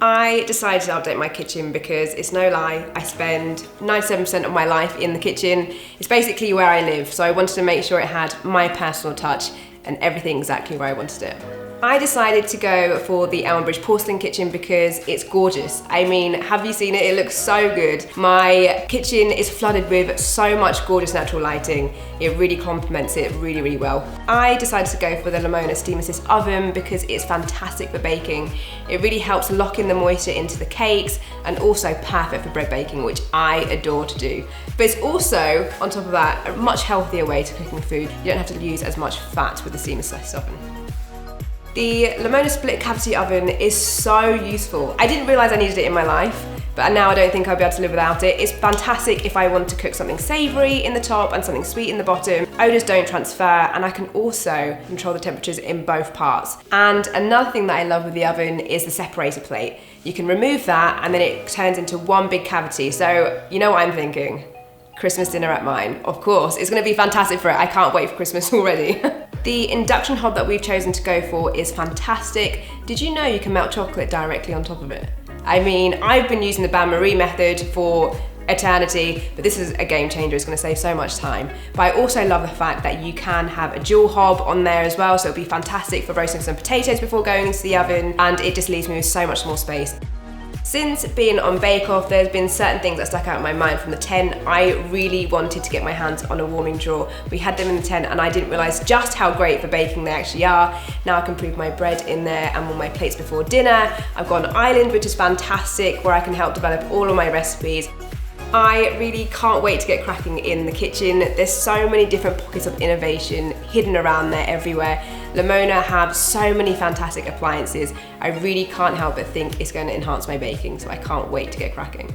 I decided to update my kitchen because it's no lie, I spend 97% of my life in the kitchen. It's basically where I live, so I wanted to make sure it had my personal touch and everything exactly where I wanted it. I decided to go for the Elmbridge porcelain kitchen because it's gorgeous. I mean, have you seen it? It looks so good. My kitchen is flooded with so much gorgeous natural lighting. It really complements it really, really well. I decided to go for the Lamona steam assist oven because it's fantastic for baking. It really helps lock in the moisture into the cakes and also perfect for bread baking, which I adore to do. But it's also, on top of that, a much healthier way to cooking food. You don't have to use as much fat with the steam assist oven. The Lamona split cavity oven is so useful. I didn't realise I needed it in my life, but now I don't think I'll be able to live without it. It's fantastic if I want to cook something savoury in the top and something sweet in the bottom. Odours don't transfer, and I can also control the temperatures in both parts. And another thing that I love with the oven is the separator plate. You can remove that and then it turns into one big cavity. So you know what I'm thinking? Christmas dinner at mine, of course. It's gonna be fantastic for it. I can't wait for Christmas already. The induction hob that we've chosen to go for is fantastic. Did you know you can melt chocolate directly on top of it? I mean, I've been using the bain-marie method for eternity, but this is a game changer. It's gonna save so much time. But I also love the fact that you can have a dual hob on there as well, so it'll be fantastic for roasting some potatoes before going into the oven, and it just leaves me with so much more space. Since being on Bake-Off, there's been certain things that stuck out in my mind from the tent. I really wanted to get my hands on a warming drawer. We had them in the tent and I didn't realise just how great for baking they actually are. Now I can prove my bread in there and warm my plates before dinner. I've got an island, which is fantastic, where I can help develop all of my recipes. I really can't wait to get cracking in the kitchen. There's so many different pockets of innovation hidden around there everywhere. Lamona have so many fantastic appliances. I really can't help but think it's going to enhance my baking, so I can't wait to get cracking.